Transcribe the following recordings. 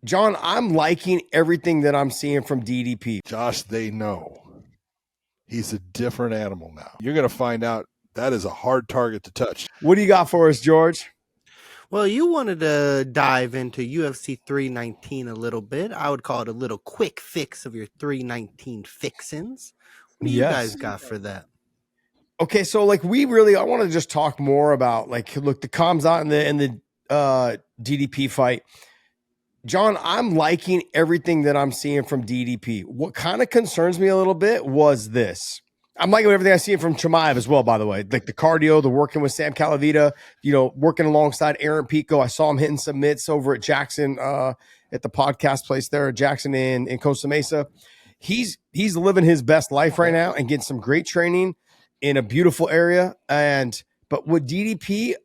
John, I'm liking everything that I'm seeing from DDP. Josh, they know. He's a different animal now. You're going to find out that is a hard target to touch. What do you got for us, George? Well, you wanted to dive into UFC 319 a little bit. I would call it a little quick fix of your 319 fixins. What do you guys got for that? Okay, so like I want to just talk more about like, look, the Kamzat and the DDP fight. John, I'm liking everything that I'm seeing from DDP. What kind of concerns me a little bit was this. I'm liking everything I see from Chimaev as well, by the way. Like the cardio, the working with Sam Calavita, working alongside Aaron Pico. I saw him hitting some mitts over at Jackson at the podcast place there at Jackson in Costa Mesa. He's living his best life right now and getting some great training in a beautiful area. But with DDP,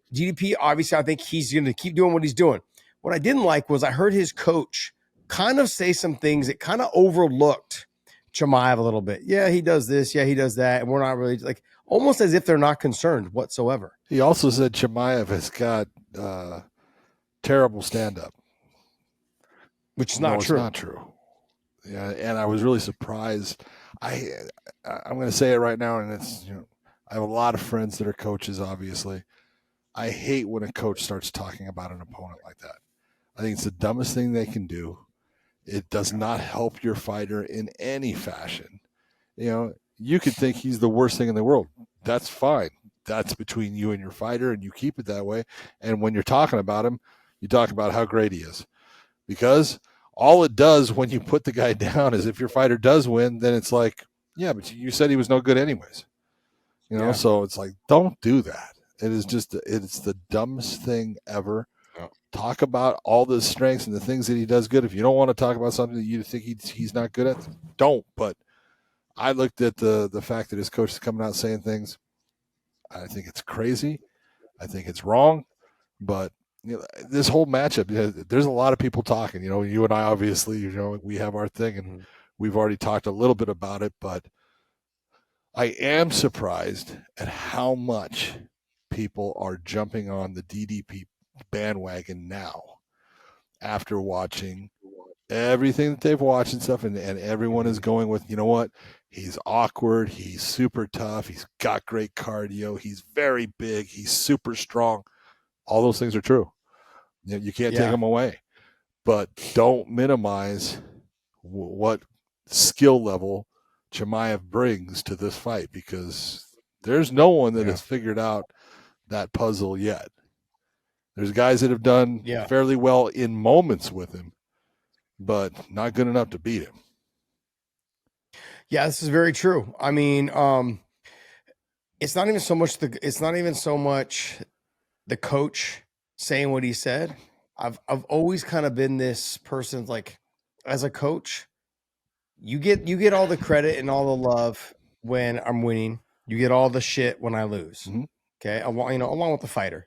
obviously, I think he's going to keep doing what he's doing. What I didn't like was I heard his coach kind of say some things that kind of overlooked Chimaev a little bit. Yeah, he does this. Yeah, he does that. And we're not really almost as if they're not concerned whatsoever. He also said Chimaev has got terrible stand-up. Which is not true. It's not true. Yeah, and I was really surprised. I'm going to say it right now, and it's, I have a lot of friends that are coaches, obviously. I hate when a coach starts talking about an opponent like that. I think it's the dumbest thing they can do. It does not help your fighter in any fashion. You could think he's the worst thing in the world. That's fine. That's between you and your fighter, and you keep it that way. And when you're talking about him, you talk about how great he is. Because all it does when you put the guy down is if your fighter does win, then it's like, yeah, but you said he was no good anyways. So it's like, don't do that. It's the dumbest thing ever. Yeah. Talk about all the strengths and the things that he does good. If you don't want to talk about something that you think he's not good at, don't. But I looked at the fact that his coach is coming out saying things. I think it's crazy. I think it's wrong. But this whole matchup, there's a lot of people talking. You and I obviously, we have our thing, and we've already talked a little bit about it. But I am surprised at how much people are jumping on the DDP bandwagon now after watching everything that they've watched and stuff, and everyone is going with, what, he's awkward, he's super tough, he's got great cardio, he's very big, he's super strong. All those things are true. You can't take them away, but don't minimize what skill level Chimaev brings to this fight, because there's no one that has figured out that puzzle yet. There's guys that have done fairly well in moments with him, but not good enough to beat him. Yeah, this is very true. I mean, it's not even so much the coach saying what he said. I've always kind of been this person, like, as a coach, you get all the credit and all the love when I'm winning. You get all the shit when I lose. Mm-hmm. Okay, along with the fighter.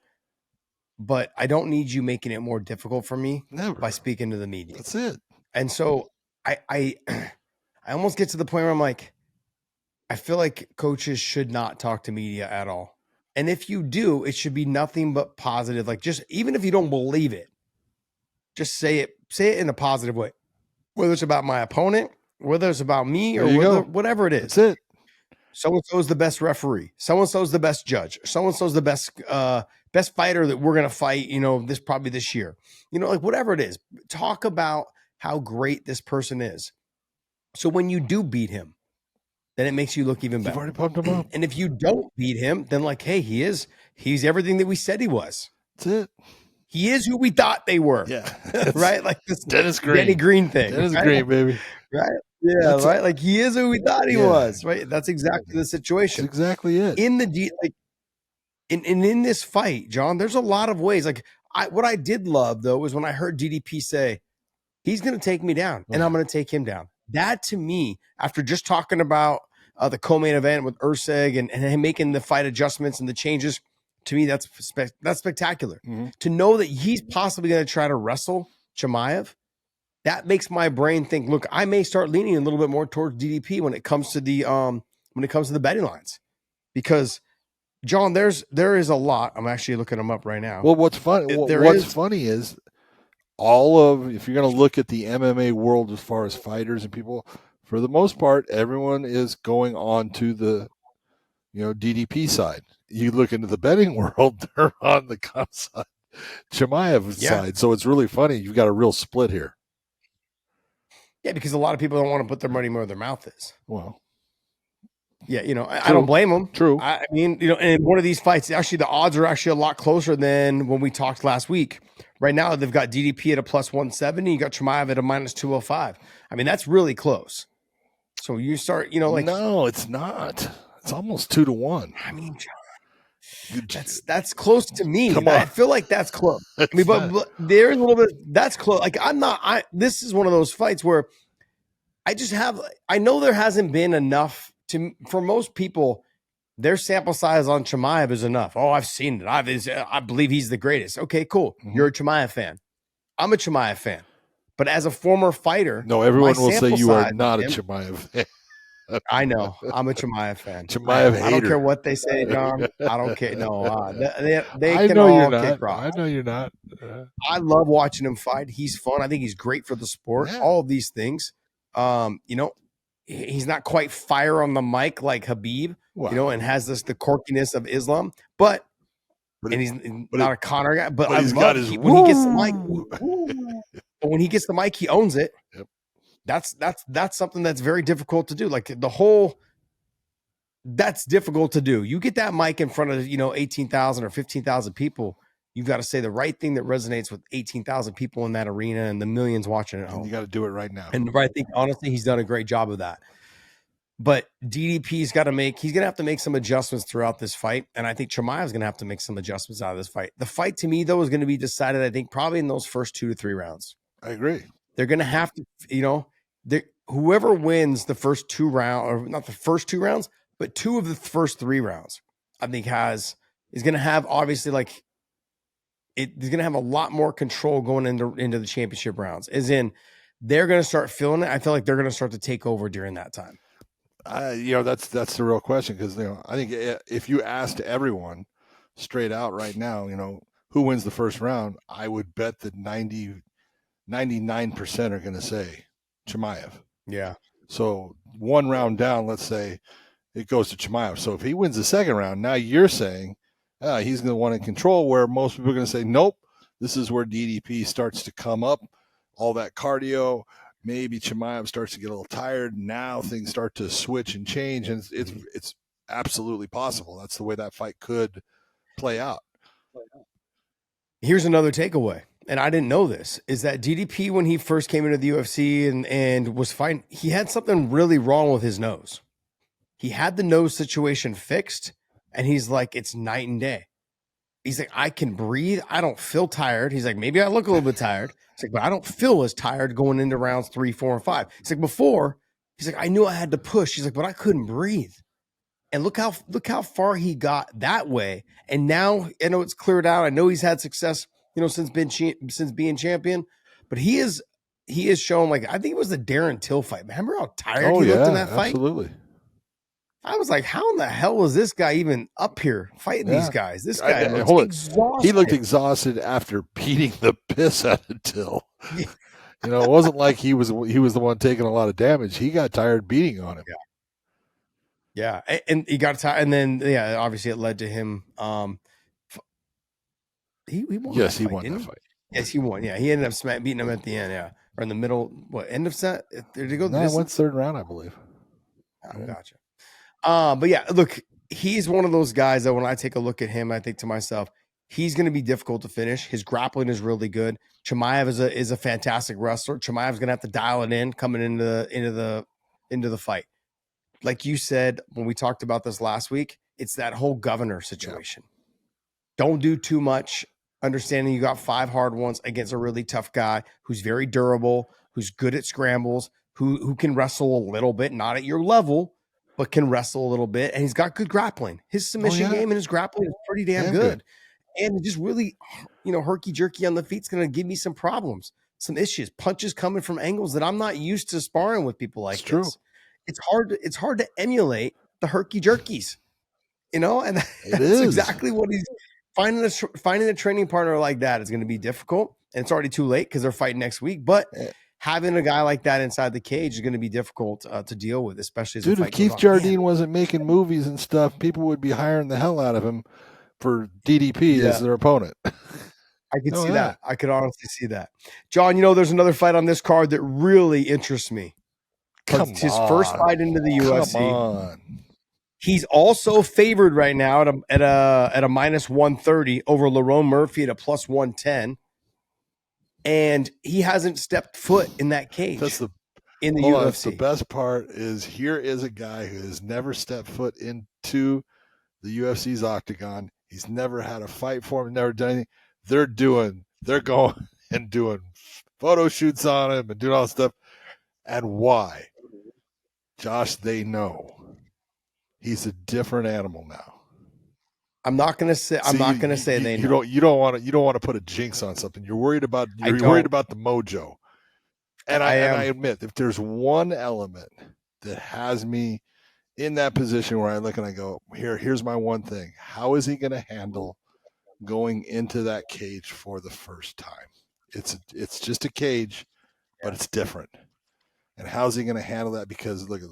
But I don't need you making it more difficult for me by speaking to the media. That's it. And so I almost get to the point where I'm like, I feel like coaches should not talk to media at all. And if you do, it should be nothing but positive. Like, just even if you don't believe it, just say it in a positive way. Whether it's about my opponent, whether it's about me, or whatever it is. That's it. So-and-so is the best referee. So-and-so is the best judge. So-and-so is the best fighter that we're going to fight, this year. Like, whatever it is, talk about how great this person is. So when you do beat him, then it makes you look even better. You've already pumped him up. And if you don't beat him, then like, hey, he's everything that we said he was. That's it. He is who we thought they were. Yeah. Right? Like this Dennis Green. Danny Green thing. Dennis Green, baby. Right? Yeah, that's right. Like, he is who we thought he was. Right? That's exactly the situation. That's exactly it. In this fight, John, there's a lot of ways. Like, what I did love though was when I heard DDP say, he's going to take me down and I'm going to take him down. That, to me, after just talking about the co-main event with Urseg and him making the fight adjustments and the changes, to me, that's spectacular. Mm-hmm. To know that he's possibly going to try to wrestle Chimaev, that makes my brain think, look, I may start leaning a little bit more towards DDP when it comes to the betting lines, because John, there is a lot. I'm actually looking them up right now. Well, what's funny is if you're going to look at the MMA world as far as fighters and people, for the most part, everyone is going on to the, DDP side. You look into the betting world, they're on the Chimaev side. So it's really funny. You've got a real split here. Yeah, because a lot of people don't want to put their money where their mouth is. Well, yeah, I don't blame them. True. I mean, in one of these fights, actually, the odds are actually a lot closer than when we talked last week. Right now, they've got DDP at a plus 170. You got Chimaev at a minus 205. I mean, that's really close. So you start, no, it's not. It's almost 2-1. I mean, that's close to me. Come on. I feel like that's close. I mean, but there's a little bit. That's close. Like this is one of those fights where I know there hasn't been enough for most people. Their sample size on Chimaev is enough. Oh, I've seen it. I believe he's the greatest. Okay, cool. Mm-hmm. You're a Chimaev fan. I'm a Chimaev fan. But as a former fighter, no, everyone will say you are not a Chimaev fan. I know. I'm a Chimaev fan. Chimaev hater. I don't care what they say, John. I don't care. No, they I can know all you're not. kick rocks. I know you're not. I love watching him fight. He's fun. I think he's great for the sport. Yeah. All of these things. He's not quite fire on the mic like Habib, and has the quirkiness of Islam, but he's not a Conor guy. But I love when he gets the mic. But when he gets the mic, he owns it. Yep. That's something that's very difficult to do. Like that's difficult to do. You get that mic in front of 18,000 or 15,000 people. You've got to say the right thing that resonates with 18,000 people in that arena and the millions watching at home. You got to do it right now. And I think honestly, he's done a great job of that. But DDP's he's going to have to make some adjustments throughout this fight. And I think Chimaev's going to have to make some adjustments out of this fight. The fight to me, though, is going to be decided, I think, probably in those first 2 to 3 rounds. I agree. They're going to have to, whoever wins the first 2 rounds, or not the first 2 rounds, but 2 of the first 3 rounds, I think is going to have obviously he's going to have a lot more control going into the championship rounds. As in, they're going to start feeling it. I feel like they're going to start to take over during that time. That's the real question, because I think if you asked everyone straight out right now, who wins the first round, I would bet that 99% are going to say Chimaev. Yeah. So 1 round down, let's say it goes to Chimaev. So if he wins the second round, now you're saying he's going to want in control, where most people are going to say, nope, this is where DDP starts to come up, all that cardio. Maybe Chimaev starts to get a little tired. Now things start to switch and change, and it's absolutely possible. That's the way that fight could play out. Here's another takeaway, and I didn't know this, is that DDP, when he first came into the UFC and was fighting, he had something really wrong with his nose. He had the nose situation fixed, and he's like, it's night and day. He's like, I can breathe. I don't feel tired. He's like, maybe I look a little bit tired. He's like, but I don't feel as tired going into rounds 3, 4, and 5. He's like, before, he's like, I knew I had to push. He's like, but I couldn't breathe. And look how far he got that way. And now I know it's cleared out. I know he's had success, since being champion. But he is shown, like, I think it was the Darren Till fight. Remember how tired he looked in that fight? Absolutely. I was like, how in the hell was this guy even up here fighting these guys? This guy looked exhausted. He looked exhausted after beating the piss out of Till. It wasn't like he was the one taking a lot of damage. He got tired beating on him. Yeah. And he got tired. And then, obviously it led to him. He won. Yes, he won that fight. Yes, he won. Yeah, he ended up beating him at the end. Yeah, or in the middle. What, end of set? Did he go? No, it went 3rd round, I believe. Oh, gotcha. But yeah, look, he's one of those guys that when I take a look at him, I think to myself, he's going to be difficult to finish. His grappling is really good. Chimaev is a fantastic wrestler. Chimaev's going to have to dial it in coming into the fight. Like you said when we talked about this last week, it's that whole governor situation. Yeah. Don't do too much. Understanding you got 5 hard ones against a really tough guy who's very durable, who's good at scrambles, who can wrestle a little bit, not at your level, but can wrestle a little bit. And he's got good grappling. His submission game and his grappling is pretty damn good. And just really, herky-jerky on the feet is going to give me some problems, some issues, punches coming from angles that I'm not used to sparring with people like this. True. It's hard to emulate the herky-jerkies, and that's exactly what he's finding a training partner like that is going to be difficult. and it's already too late because they're fighting next week. But having a guy like that inside the cage is going to be difficult to deal with, especially as the Dude, fight if Keith goes on. Jardine wasn't making movies and stuff, people would be hiring the hell out of him for DDP as their opponent. I could see that. I could honestly see that. John, there's another fight on this card that really interests me. It's his first fight into the UFC. Come on. He's also favored right now at a minus 130 over Lerone Murphy at a plus 110. And he hasn't stepped foot in that cage in the UFC. The best part is here is a guy who has never stepped foot into the UFC's octagon. He's never had a fight for him, never done anything. They're going and doing photo shoots on him and doing all this stuff. And why? Josh, they know he's a different animal now. I'm not going to say. I'm not going to say they know. You don't want to put a jinx on something. You're worried about. You're worried about the mojo. And I admit, if there's one element that has me in that position where I look and I go, here's my one thing. How is he going to handle going into that cage for the first time? It's just a cage, but it's different. And how's he going to handle that? Because look,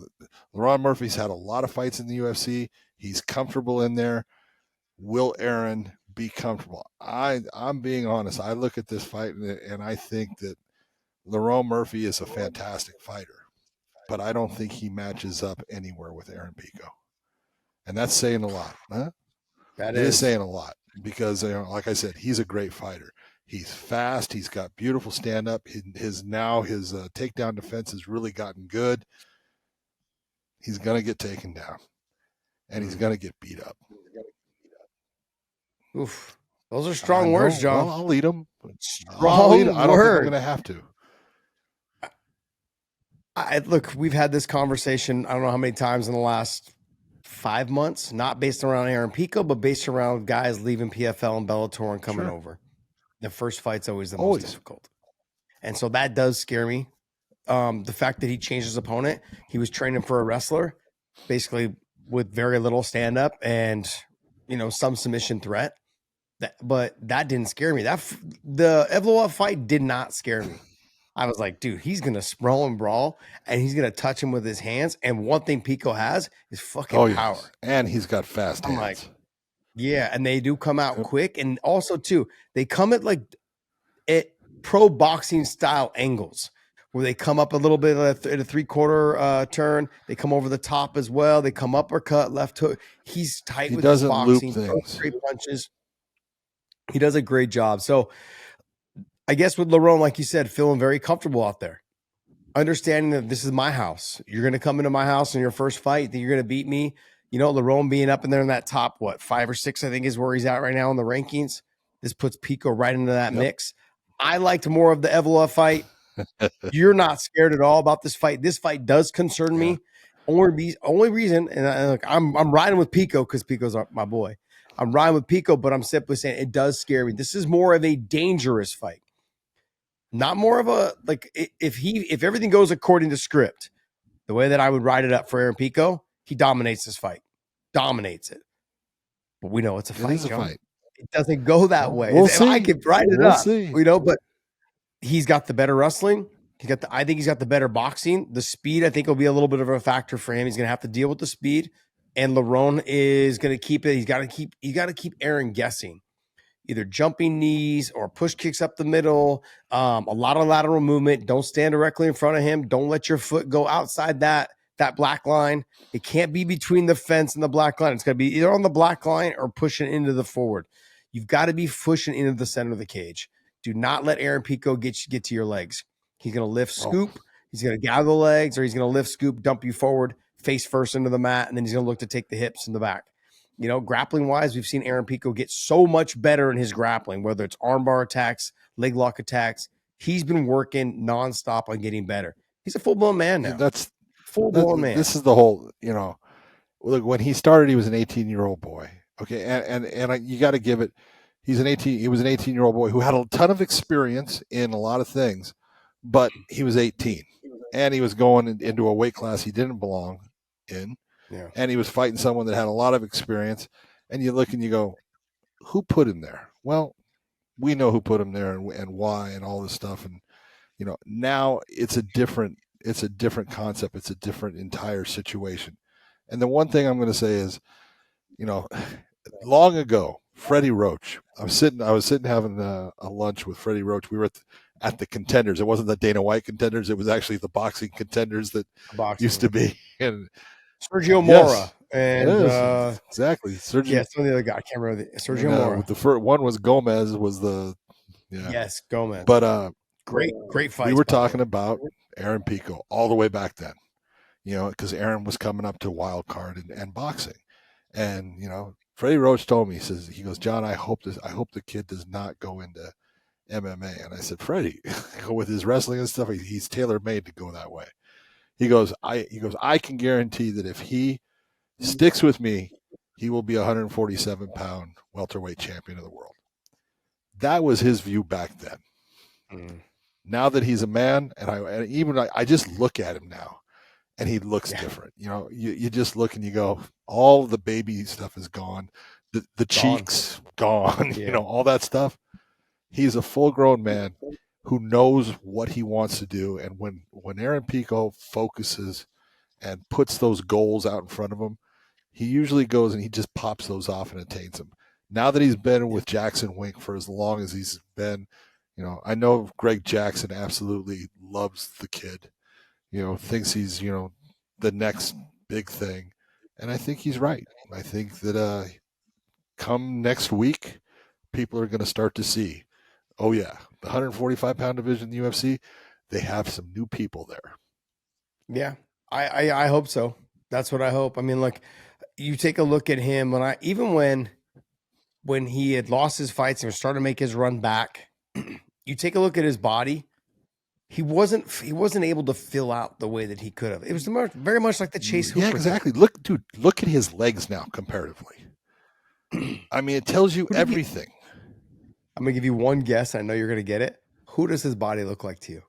Lerone Murphy's had a lot of fights in the UFC. He's comfortable in there. Will Aaron be comfortable? I'm being honest. I look at this fight and I think that Lerone Murphy is a fantastic fighter, but I don't think he matches up anywhere with Aaron Pico. And that's saying a lot. Huh? That is saying a lot because, like I said, he's a great fighter. He's fast. He's got beautiful stand-up. His takedown defense has really gotten good. He's going to get taken down, and he's going to get beat up. Oof. Those are strong words, John. Well, I'll lead him. Strong words. I don't think I'm going to have to. Look, we've had this conversation, I don't know how many times in the last 5 months, not based around Aaron Pico, but based around guys leaving PFL and Bellator and coming over. The first fight's always the most difficult. And so that does scare me. The fact that he changed his opponent, he was training for a wrestler, basically with very little stand-up and, some submission threat. But that didn't scare me. The Evloev fight did not scare me. I was like, dude, he's going to sprawl and brawl, and he's going to touch him with his hands. And one thing Pico has is fucking power. And he's got fast hands. I'm like, yeah, and they do come out quick. And also, too, they come at pro boxing style angles where they come up a little bit at a three-quarter turn. They come over the top as well. They come uppercut, left hook. He's tight with his boxing. He doesn't loop things. Great punches. He does a great job. So I guess with Lerone, like you said, feeling very comfortable out there. Understanding that this is my house. You're going to come into my house in your first fight, that you're going to beat me. Lerone being up in there in that top, 5 or 6, I think is where he's at right now in the rankings. This puts Pico right into that mix. I liked more of the Evloev fight. You're not scared at all about this fight. This fight does concern me. Only reason, and I'm riding with Pico because Pico's my boy. I'm riding with Pico, but I'm simply saying it does scare me. This is more of a dangerous fight. Not more of a, if everything goes according to script, the way that I would write it up for Aaron Pico, he dominates this fight. Dominates it. But we know it's a fight. It is a fight. It doesn't go that way. We'll see. I could write it up. See. But he's got the better wrestling. I think he's got the better boxing. The speed, I think, will be a little bit of a factor for him. He's going to have to deal with the speed. And Lerone is going to keep it. He's got to keep Aaron guessing, either jumping knees or push kicks up the middle. A lot of lateral movement. Don't stand directly in front of him. Don't let your foot go outside that black line. It can't be between the fence and the black line. It's got to be either on the black line or pushing into the forward. You've got to be pushing into the center of the cage. Do not let Aaron Pico get to your legs. He's going to lift, scoop. He's going to gather the legs, or he's going to lift, scoop, dump you forward, face first into the mat, and then he's going to look to take the hips in the back. Grappling wise, we've seen Aaron Pico get so much better in his grappling, whether it's armbar attacks, leg lock attacks. He's been working nonstop on getting better. He's a full-blown man now. That's full-blown man. This is the whole, look, when he started, he was an 18-year-old boy. Okay. And you got to give it, he was an 18-year-old boy who had a ton of experience in a lot of things, but he was 18 and he was going into a weight class he didn't belong in. Yeah. And he was fighting someone that had a lot of experience. And you look and you go, who put him there? Well, we know who put him there and why and all this stuff. And now it's a different concept. It's a different entire situation. And the one thing I'm going to say is, long ago, Freddie Roach. I was sitting having a lunch with Freddie Roach. We were at the Contenders. It wasn't the Dana White Contenders. It was actually the boxing Contenders that used to be. And Sergio Mora and exactly Sergio. Yeah, some of the other guy. I can't remember Sergio Mora. The first one was Gomez. Was the Yes, Gomez. But great fight. We were talking about Aaron Pico all the way back then. Because Aaron was coming up to wild card and boxing, and Freddie Roach told me, he goes, John, I hope the kid does not go into MMA. And I said, Freddie, with his wrestling and stuff, he's tailor made to go that way. He goes, I can guarantee that if he sticks with me, he will be a 147-pound welterweight champion of the world. That was his view back then. Mm. Now that he's a man, and I just look at him now, and he looks different. You just look and you go, all the baby stuff is gone. The cheeks gone, all that stuff. He's a full-grown man who knows what he wants to do. And when Aaron Pico focuses and puts those goals out in front of him, he usually goes and he just pops those off and attains them. Now that he's been with Jackson Wink for as long as he's been, I know Greg Jackson absolutely loves the kid. Thinks he's, the next big thing. And I think he's right. I think that come next week, people are going to start to see, oh, yeah, the 145-pound division in the UFC, they have some new people there. Yeah, I hope so. That's what I hope. I mean, look, you take a look at him when he had lost his fights and was starting to make his run back, you take a look at his body. He wasn't able to fill out the way that he could have. It was very much like the Chase Hooper. Yeah, exactly. Look at his legs now comparatively. I mean, it tells you everything. I'm going to give you one guess. I know you're going to get it. Who does his body look like to you?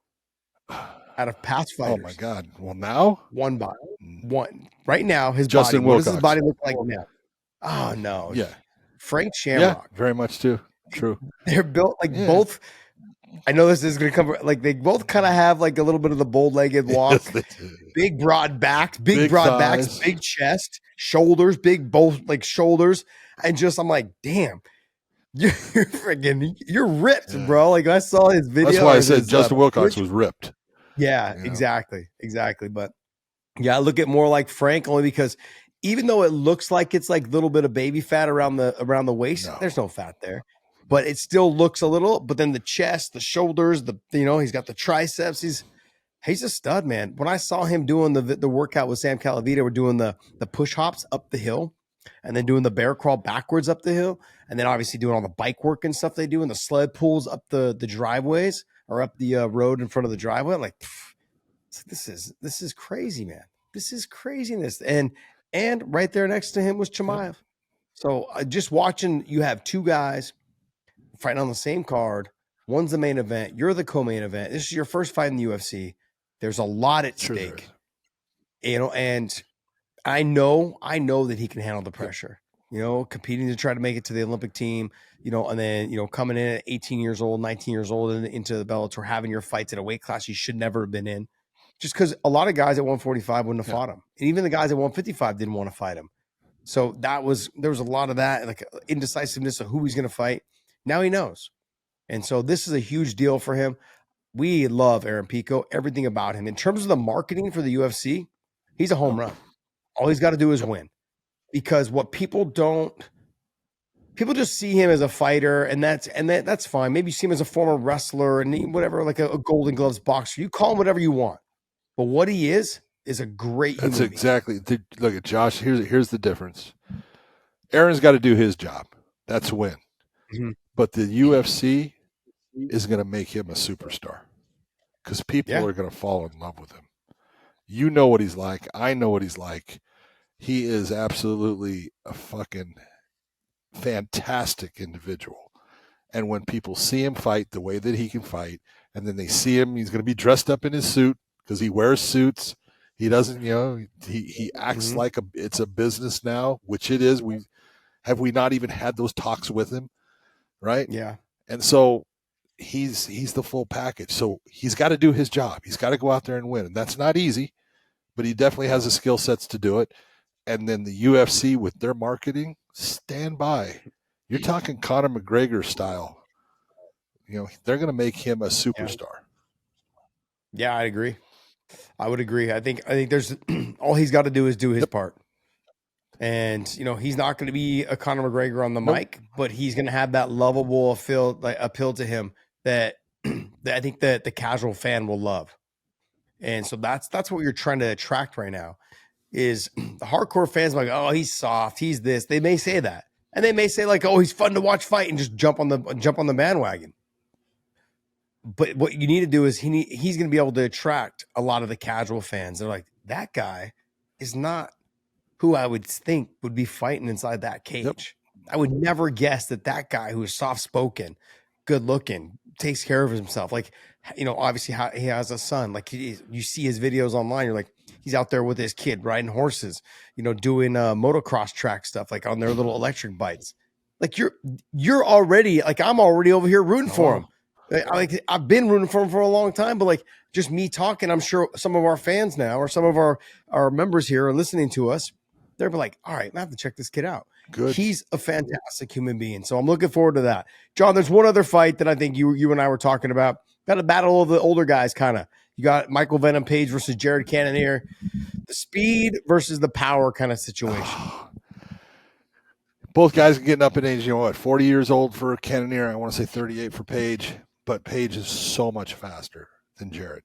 Out of past fighters. Oh, my God. Well, now? One body. One. Right now, his Justin body. Wilcox. What does his body look like now? Oh, no. Yeah. Frank Shamrock. Yeah, very much too. True. They're built both. I know this is going to come. Like they both kind of have like a little bit of the bow-legged walk, big broad backs, big broad thighs. Backs, big chest, shoulders, big both like shoulders, and just I'm like, damn, you're ripped, bro. Like I saw his video. That's why I said Justin Wilcox was ripped. Yeah, exactly. But yeah, I look at more like Frank only because even though it looks like it's like a little bit of baby fat around the waist, there's no fat there. But it still looks a little, but then the chest, the shoulders, he's got the triceps. He's a stud, man. When I saw him doing the workout with Sam Calavita, we're doing the push hops up the hill and then doing the bear crawl backwards up the hill. And then obviously doing all the bike work and stuff they do and the sled pulls up the driveways or up the road in front of the driveway. I'm like, this is crazy, man. This is craziness. And right there next to him was Chimaev. Yep. So just watching, you have two guys fighting on the same card. One's the main event. You're the co-main event. This is your first fight in the UFC. There's a lot at stake, and I know that he can handle the pressure, competing to try to make it to the Olympic team, and then, coming in at 18 years old, 19 years old and into the Bellator, having your fights at a weight class you should never have been in just because a lot of guys at 145 wouldn't have fought him. And even the guys at 155 didn't want to fight him. So there was a lot of that, like indecisiveness of who he's going to fight. Now he knows. And so this is a huge deal for him. We love Aaron Pico, everything about him. In terms of the marketing for the UFC, he's a home run. All he's got to do is win. Because what people just see him as a fighter, and that's fine. Maybe you see him as a former wrestler and whatever, like a Golden Gloves boxer. You call him whatever you want. But what he is a great human being. Exactly. Look at Josh. Here's the difference. Aaron's got to do his job. That's a win. Mm-hmm. But the UFC is going to make him a superstar because people are going to fall in love with him. You know what he's like. I know what he's like. He is absolutely a fucking fantastic individual. And when people see him fight the way that he can fight, and then they see him, he's going to be dressed up in his suit because he wears suits. He doesn't, he acts like it's a business now, which it is. Have we not even had those talks with him? Right? Yeah. And so he's the full package. So he's got to do his job. He's got to go out there and win. And that's not easy, but he definitely has the skill sets to do it. And then the UFC with their marketing, stand by. You're talking Conor McGregor style. They're going to make him a superstar. Yeah, I agree. I would agree. I think there's all he's got to do is do his part. And he's not going to be a Conor McGregor on the mic, but he's going to have that lovable appeal to him that I think that the casual fan will love. And so that's what you're trying to attract right now. Is the hardcore fans like, oh, he's soft, he's this. They may say that, and they may say like, oh, he's fun to watch fight, and just jump on the bandwagon. But what you need to do is he's going to be able to attract a lot of the casual fans. They're like, that guy is not who I would think would be fighting inside that cage. Yep. I would never guess that guy who is soft-spoken, good-looking, takes care of himself. Like, obviously he has a son. Like you see his videos online. You're like, he's out there with his kid riding horses, doing motocross track stuff, like on their little electric bikes. Like you're already like, I'm already over here rooting for him. I've been rooting for him for a long time, but like just me talking, I'm sure some of our fans now or some of our members here are listening to us. They're like, all right, I have to check this kid out. Good. He's a fantastic human being. So I'm looking forward to that. John, there's one other fight that I think you and I were talking about. Got a battle of the older guys, kind of. You got Michael Venom Page versus Jared Cannonier. The speed versus the power kind of situation. Both guys are getting up in age, 40 years old for Cannonier. I want to say 38 for Page. But Page is so much faster than Jared.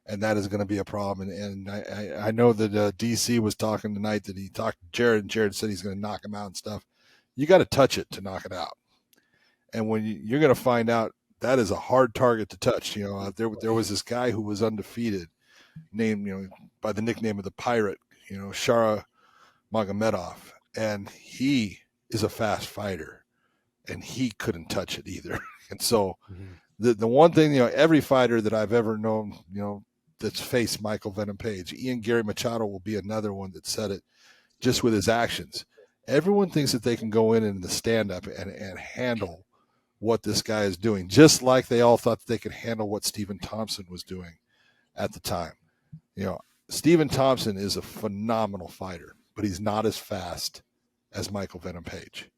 And that is going to be a problem. And I know that DC was talking tonight that he talked to Jared, and Jared said he's going to knock him out and stuff. You got to touch it to knock it out. And when you're going to find out that is a hard target to touch. There was this guy who was undefeated, named by the nickname of the Pirate, Shara Magomedov, and he is a fast fighter, and he couldn't touch it either. And so the one thing, every fighter that I've ever known, that's faced Michael Venom Page, Ian Gary Machado will be another one that said it just with his actions. Everyone thinks that they can go in the stand-up and handle what this guy is doing, just like they all thought that they could handle what Stephen Thompson was doing at the time. Stephen Thompson is a phenomenal fighter, but he's not as fast as Michael Venom Page.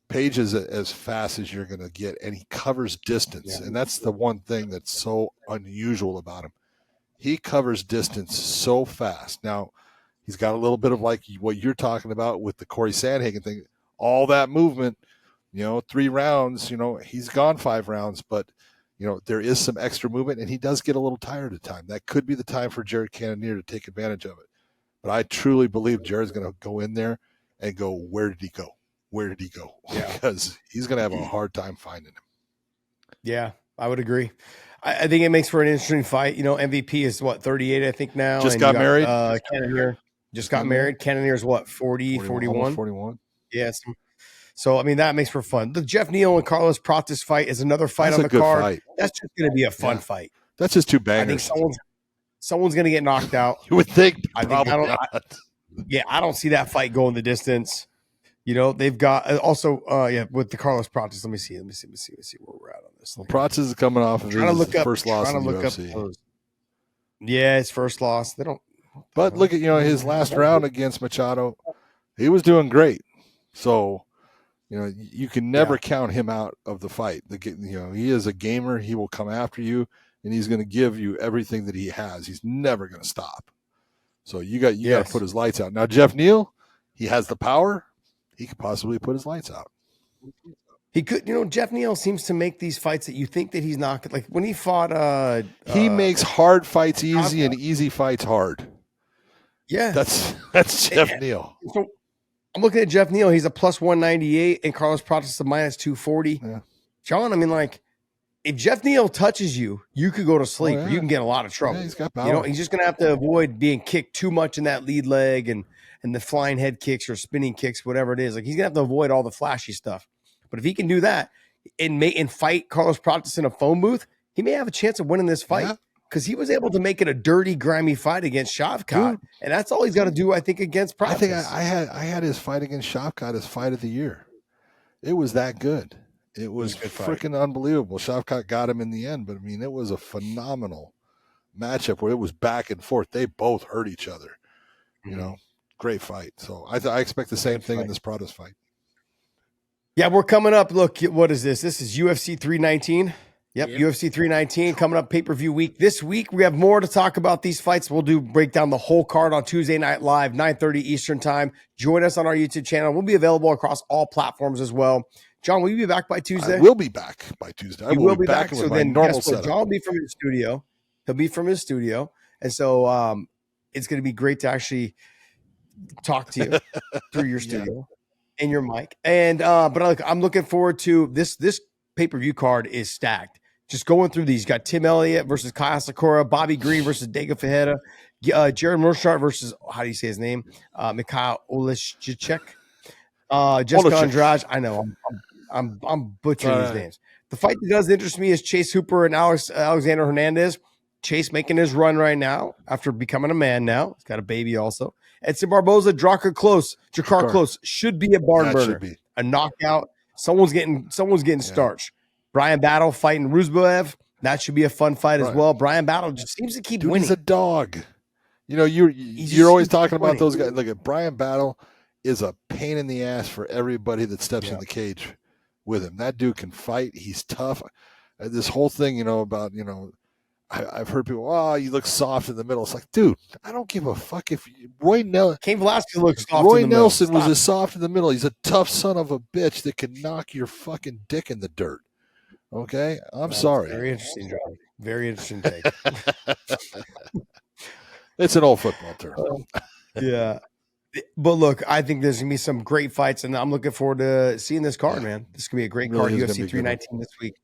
Page is as fast as you're going to get, and he covers distance, and that's the one thing that's so unusual about him. He covers distance so fast. Now, he's got a little bit of like what you're talking about with the Corey Sandhagen thing, all that movement, 3 rounds, he's gone 5 rounds, but, there is some extra movement, and he does get a little tired at times. That could be the time for Jared Cannonier to take advantage of it. But I truly believe Jared's going to go in there and go, where did he go? Where did he go? Yeah. Because he's going to have a hard time finding him. Yeah, I would agree. I think it makes for an interesting fight. MVP is 38, I think now. Just got married. Cannonier just got married. Cannonier is 40, 41? 41. Yes. So, I mean, that makes for fun. The Jeff Neal and Carlos Prates fight is another fight on the card. Fight. That's just going to be a fun fight. That's just 2 bangers. I think someone's going to get knocked out. You would think. I don't see that fight going the distance. They've got also, with the Carlos Prates. Let me see where we're at on this. Well, Prates is coming off of his first loss in the UFC. Yeah, his first loss. They don't. But look at his last round against Machado. He was doing great. So, you can never count him out of the fight. He is a gamer. He will come after you, and he's going to give you everything that he has. He's never going to stop. So you got to put his lights out. Now, Jeff Neal, he has the power. He could possibly put his lights out. He could, Jeff Neal seems to make these fights that you think that he's not, like when he fought. He makes hard fights easy and easy fights hard. Yeah. That's Jeff Neal. So I'm looking at Jeff Neal. He's a plus 198 and Carlos Prates is a minus 240. Yeah. John, I mean, like, if Jeff Neal touches you, you could go to sleep or you can get in a lot of trouble. Yeah, he's got power. He's just going to have to avoid being kicked too much in that lead leg and the flying head kicks or spinning kicks, whatever it is. Like, he's going to have to avoid all the flashy stuff. But if he can do that and fight Carlos Prates in a phone booth, he may have a chance of winning this fight because he was able to make it a dirty, grimy fight against Shavkat. And that's all he's got to do, I think, against Prates. I think I had his fight against Shavkat as fight of the year. It was that good. It was a good fight. freaking unbelievable. Shavkat got him in the end, but I mean, it was a phenomenal matchup where it was back and forth. They both hurt each other. You know, great fight. So I expect the same thing in this Pradas fight. Yeah, we're coming up. Look, what is this? This is UFC 319. Yep, UFC 319 coming up, pay-per-view week. This week, we have more to talk about these fights. We'll break down the whole card on Tuesday Night Live, 9:30 Eastern time. Join us on our YouTube channel. We'll be available across all platforms as well. John, will you be back by Tuesday? I will be back by Tuesday. I will be back with so my then normal guess what? setup. John will be from his studio. He'll be from his studio. And so it's going to be great to actually talk to you through your studio and your mic. And but I'm looking forward to this pay-per-view card is stacked. Just going through these, you got Tim Elliott versus Kyle Sakura, Bobby Green versus Dega Fajeda, Jared Morshart versus, how do you say his name? Mikhail Oleschicek, Jessica Andrade. I know I'm butchering these names. The fight that does interest me is Chase Hooper and Alexander Hernandez. Chase making his run right now after becoming a man now. He's got a baby also. Edson Barboza, Drakkar Close should be a barn burner, a knockout. Someone's getting starched. Brian Battle fighting Ruzbaev. That should be a fun fight as well. Brian Battle just seems to keep winning. He's a dog. You know, you're always talking about those guys. Look at Brian Battle is a pain in the ass for everybody that steps in the cage with him. That dude can fight. He's tough. This whole thing, about, I've heard people, oh, you look soft in the middle. It's like, dude, I don't give a fuck if Cain Velasquez looks soft Roy in the Nelson middle. was as soft in the middle. He's a tough son of a bitch that can knock your fucking dick in the dirt. Okay? I'm sorry. Very interesting, John. Very interesting take. It's an old football term. Yeah. But look, I think there's going to be some great fights, and I'm looking forward to seeing this card, man. This is going to be a great card, UFC 319 this week.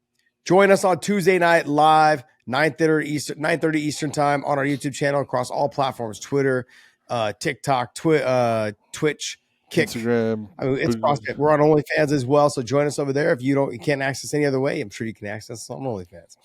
Join us on Tuesday Night Live, 9:30 Eastern time on our YouTube channel across all platforms, Twitter, TikTok, Twitch, Kick, Instagram. I mean, it's CrossFit. We're on OnlyFans as well, so join us over there. If you can't access any other way, I'm sure you can access us on OnlyFans.